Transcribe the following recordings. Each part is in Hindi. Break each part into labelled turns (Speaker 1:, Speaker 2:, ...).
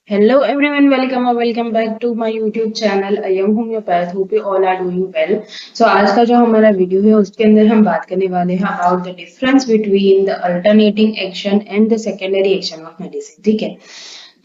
Speaker 1: Hello everyone, welcome or welcome back to my YouTube channel. I am homeopath. Hope you all are doing well. So आज का जो हमारा वीडियो है उसके अंदर हम बात करने वाले हैं about the difference between the alternating action and the secondary action of medicine. ठीक है,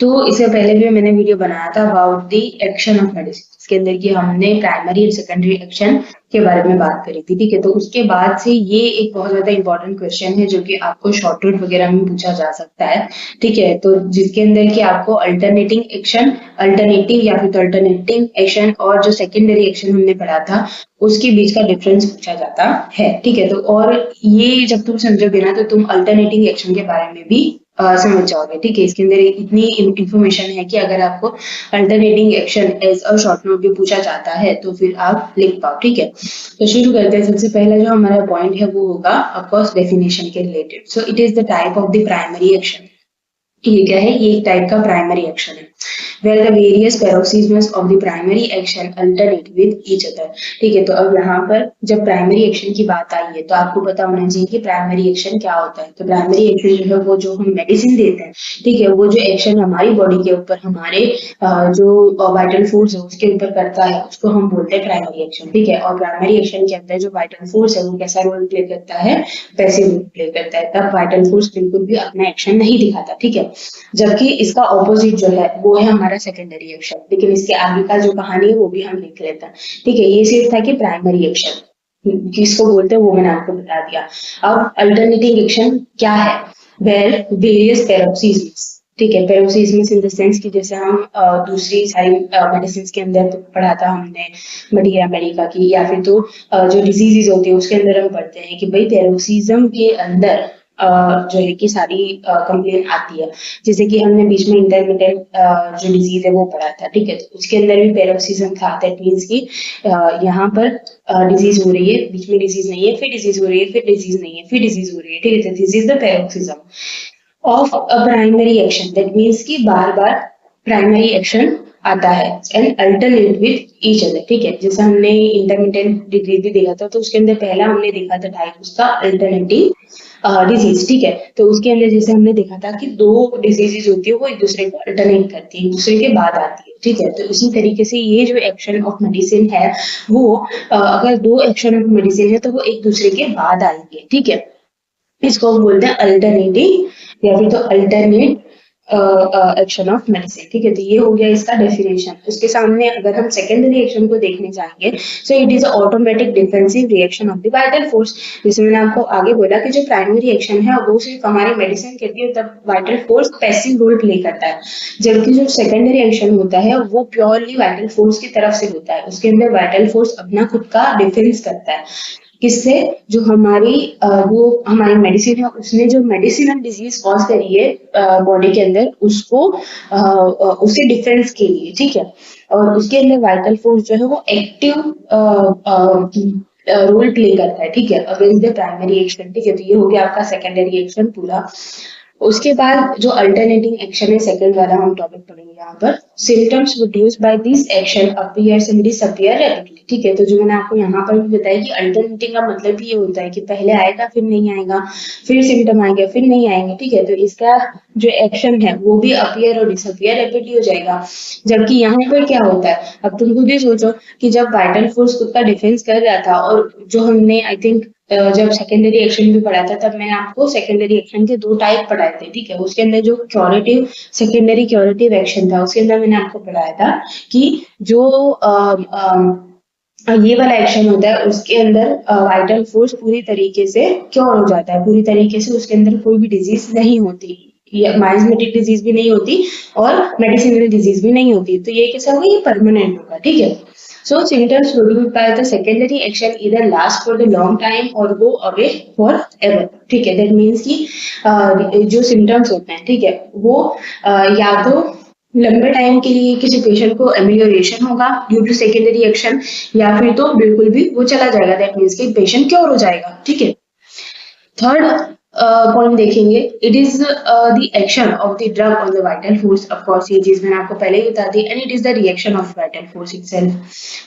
Speaker 1: तो इससे पहले भी मैंने वीडियो बनाया था about the action of medicine. इसके अंदर की हमने प्राइमरी और सेकेंडरी एक्शन के बारे में बात करी थी। ठीक है, तो उसके बाद से ये एक बहुत ज्यादा इंपॉर्टेंट क्वेश्चन है जो कि आपको शॉर्ट नोट वगैरह में पूछा जा सकता है। ठीक है, तो जिसके अंदर कि आपको अल्टरनेटिंग एक्शन, अल्टरनेटिव या फिर अल्टरनेटिंग एक्शन और जो सेकेंडरी एक्शन हमने पढ़ा था उसके बीच का डिफरेंस पूछा जाता है। ठीक है, तो और ये जब तुम समझोगे ना तो तुम अल्टरनेटिंग एक्शन के बारे में भी समझ जाओगे। ठीक है, इसके अंदर इतनी इंफॉर्मेशन है कि अगर आपको alternating action as a short note भी पूछा जाता है तो फिर आप लिख पाओ। ठीक है, तो शुरू करते हैं। सबसे पहला जो हमारा पॉइंट है वो होगा ऑफकोर्स डेफिनेशन के related. So it is the type of the primary action. ये क्या है? ये एक टाइप का प्राइमरी एक्शन है where the various paroxysms of the primary action alternate with each other। ठीक है, तो अब यहाँ पर जब प्राइमरी एक्शन की बात आई है तो आपको पता होना चाहिए कि प्राइमरी एक्शन क्या होता है। तो प्राइमरी एक्शन जो है वो जो हम मेडिसिन देते हैं, ठीक है, वो जो एक्शन हमारी बॉडी के ऊपर, हमारे जो वाइटल फोर्स है उसके ऊपर करता है उसको हम बोलते हैं प्राइमरी एक्शन। ठीक है, और प्राइमरी एक्शन के अंदर जो वाइटल फोर्स है वो कैसा रोल प्ले करता है? पैसिव रोल प्ले करता है। तब वाइटल फोर्स बिल्कुल भी अपना एक्शन नहीं दिखाता। ठीक है, जबकि इसका ऑपोजिट जो है वो है हमारा सेकेंडरी एक्शन। लेकिन इसके आगे का जो कहानी है वो भी हम लिख लेते हैं। ठीक है, ये सिर्फ था कि प्राइमरी एक्शन किसको बोलते हैं वो मैंने आपको बता दिया। अब अल्टरनेटिंग एक्शन क्या है? Where various paroxysms. ठीक है, पैरोक्सिस्म्स इन द सेंस कि जैसे हम दूसरी सारी मेडिसिन के अंदर तो पढ़ा था हमने मटीरिया मेडिका की, या फिर तो जो डिजीजेस होती है उसके अंदर हम पढ़ते हैं कि भाई पैरोक्सिज्म के अंदर जो है कि सारी कंप्लेन आती है। जैसे कि हमने बीच में इंटरमिटेंट जो डिजीज है वो पढ़ा था। ठीक है, तो उसके अंदर भी पैरोक्सिज्म था। दैट मींस कि यहाँ पर डिजीज हो रही है, बीच में डिजीज नहीं है, फिर डिजीज हो रही है, फिर डिजीज नहीं है, फिर डिजीज हो रही है। ठीक है, this is the paroxysm of a primary action. That means कि बार बार प्राइमरी एक्शन आता है and alternate with each other. ठीक है, जैसे हमने इंटरमिटेंट डिजीज भी देखा था तो उसके अंदर पहला हमने देखा था टाइप उसका अल्टरनेटिव डिजीज। ठीक है, तो उसके अंदर जैसे हमने देखा था कि दो डिजीजेज होती है वो एक दूसरे को अल्टरनेट करती है, एक दूसरे के बाद आती है। ठीक है, तो इसी तरीके से ये जो एक्शन ऑफ मेडिसिन है वो अगर दो एक्शन ऑफ मेडिसिन है तो वो एक दूसरे के बाद आएंगे। ठीक है, इसको हम बोलते हैं अल्टरनेटिव या फिर तो अल्टरनेट एक्शन ऑफ मेडिसिन। ठीक है, तो ये हो गया इसका डेफिनेशन। उसके सामने अगर हम सेकेंडरी एक्शन को देखने जाएंगे so it is automatic defensive reaction of the vital force. जैसे मैंने आपको आगे बोला कि जो प्राइमरी एक्शन है वो सिर्फ हमारी मेडिसिन करती है, तब vital force passive role play करता है। जबकि जो सेकेंडरी एक्शन होता है वो प्योरली वाइटल फोर्स की तरफ से होता है। उसके अंदर वाइटल फोर्स अपना खुद का डिफेंस करता है। किससे? जो हमारी वो हमारी मेडिसिन है उसने जो मेडिसिनल डिजीज कॉज करी है बॉडी के अंदर उसको उसे डिफेंस के लिए। ठीक है, और उसके अंदर वाइटल फोर्स जो है वो एक्टिव रोल प्ले करता है। ठीक है, अगेंस्ट द प्राइमरी एक्शन। ठीक है, तो ये हो गया आपका सेकेंडरी एक्शन पूरा। उसके बाद जो अल्टरनेटिंग एक्शन है सेकंड वाला हम टॉपिक पढ़ेंगे यहाँ पर। Symptoms produced by this action appears and disappear rapidly. ठीक है, तो जो मैंने आपको यहाँ पर भी बताया कि अल्टरनेटिंग का मतलब ये होता है कि पहले आएगा फिर नहीं आएगा, फिर सिम्टम आएगा फिर नहीं आएंगे। ठीक है, तो इसका जो एक्शन है वो भी अपीयर और डिसअपीयर रैपिडली हो जाएगा। जबकि यहाँ पर क्या होता है, अब तुम खुद ही सोचो कि जब वाइटल फोर्स खुद का डिफेंस कर रहा था, और जो हमने आई थिंक जब सेकेंडरी एक्शन भी पढ़ा था तब मैंने आपको सेकेंडरी एक्शन के दो टाइप पढ़ाए थे। ठीक है, उसके अंदर जो क्योरेटिव सेकेंडरी क्योरेटिव एक्शन था उसके अंदर मैंने आपको पढ़ाया था कि जो ये वाला एक्शन होता है उसके अंदर वाइटल फोर्स पूरी तरीके से क्योर हो जाता है, पूरी तरीके से उसके अंदर कोई भी डिजीज नहीं होती, माइजमेटिक डिजीज भी नहीं होती और मेडिसिनल डिजीज भी नहीं होती। तो ये कैसा होगा? ये परमानेंट होगा। ठीक है, so symptoms produced by the secondary action either last for the long time or go away forever। ठीक है, that means कि जो symptoms होते हैं, ठीक है, वो या तो लंबे टाइम के लिए किसी पेशेंट को एमिलियोरेशन होगा ड्यू टू सेकेंडरी एक्शन, या फिर तो बिल्कुल भी वो चला जाएगा। दैट मीन्स कि पेशेंट क्योर हो जाएगा। ठीक है, थर्ड पॉइंट देखेंगे, it is the action of the drug on the vital force. Of course ये चीज मैंने आपको पहले ही बता दी, and it is the reaction of vital force itself.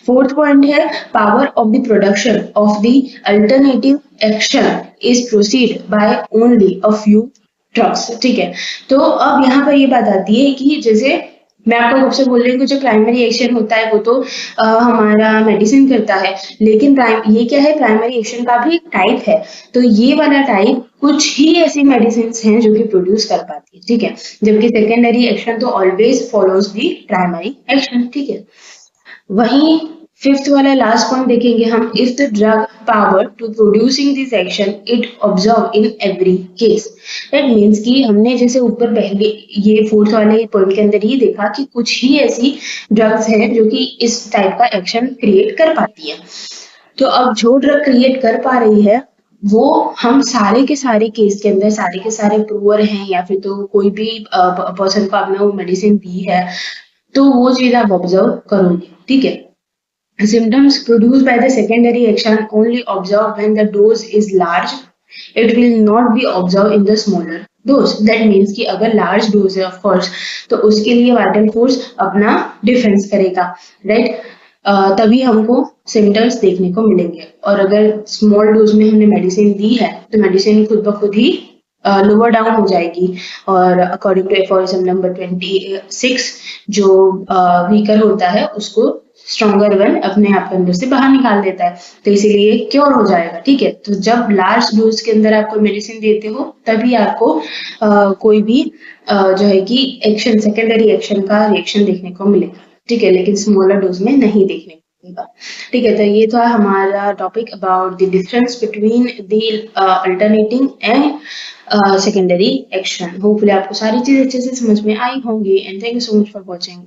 Speaker 1: Fourth point है power of the production of the alternative action is proceed by only a few drugs. ठीक है, तो अब यहाँ पर ये बात आती है कि जैसे मैं आपको कब से बोल रही हूँ कि जो प्राइमरी एक्शन होता है वो तो हमारा मेडिसिन करता है, लेकिन ये क्या है, प्राइमरी एक्शन का भी एक टाइप है। तो ये वाला टाइप कुछ ही ऐसी मेडिसिन हैं जो कि प्रोड्यूस कर पाती है, ठीक है, जबकि सेकेंडरी एक्शन तो always follows the primary action, ठीक है। वहीं फिफ्थ वाला लास्ट पॉइंट देखेंगे हम, if the drug power to producing this action it observe in every case. That means कि हमने जैसे ऊपर पहले ये फोर्थ वाले पॉइंट के अंदर ही देखा कि कुछ ही ऐसी ड्रग्स हैं जो कि इस टाइप का एक्शन क्रिएट कर पाती है। तो अब जो ड्रग क्रिएट कर पा रही है वो हम सारे के सारे केस के अंदर सारे के सारे प्रूवर हैं या फिर तो कोई भी पर्सन को आपने वो मेडिसिन दी है तो वो चीज आप ऑब्जर्व करोगे, ठीक है। Symptoms produced by the secondary action only observed when the dose is large. It will not be observed in the smaller dose. That means कि अगर large dose है of course तो उसके लिए vital force अपना डिफेंस करेगा, राइट। तभी हमको सिम्टम्स देखने को मिलेंगे। और अगर स्मॉल डोज में हमने मेडिसिन दी है तो मेडिसिन खुद ब खुद ही लोअर डाउन हो जाएगी और अकॉर्डिंग टू एफोरिज्म नंबर 26 जो वीकर होता है उसको स्ट्रॉन्गर वन अपने आप के अंदर से बाहर निकाल देता है, तो इसीलिए क्योर हो जाएगा, ठीक है। तो जब लार्ज डोज के अंदर आप कोई मेडिसिन देते हो तभी आपको कोई भी जो है कि एक्शन सेकेंडरी एक्शन का रिएक्शन देखने को मिलेगा, ठीक है, लेकिन स्मॉलर डोज में नहीं देखने को मिलेगा, ठीक है। तो ये था हमारा topic about the difference between the alternating and secondary action. Hopefully आपको सारी चीज अच्छे से समझ में आई होंगी and thank you so much for watching.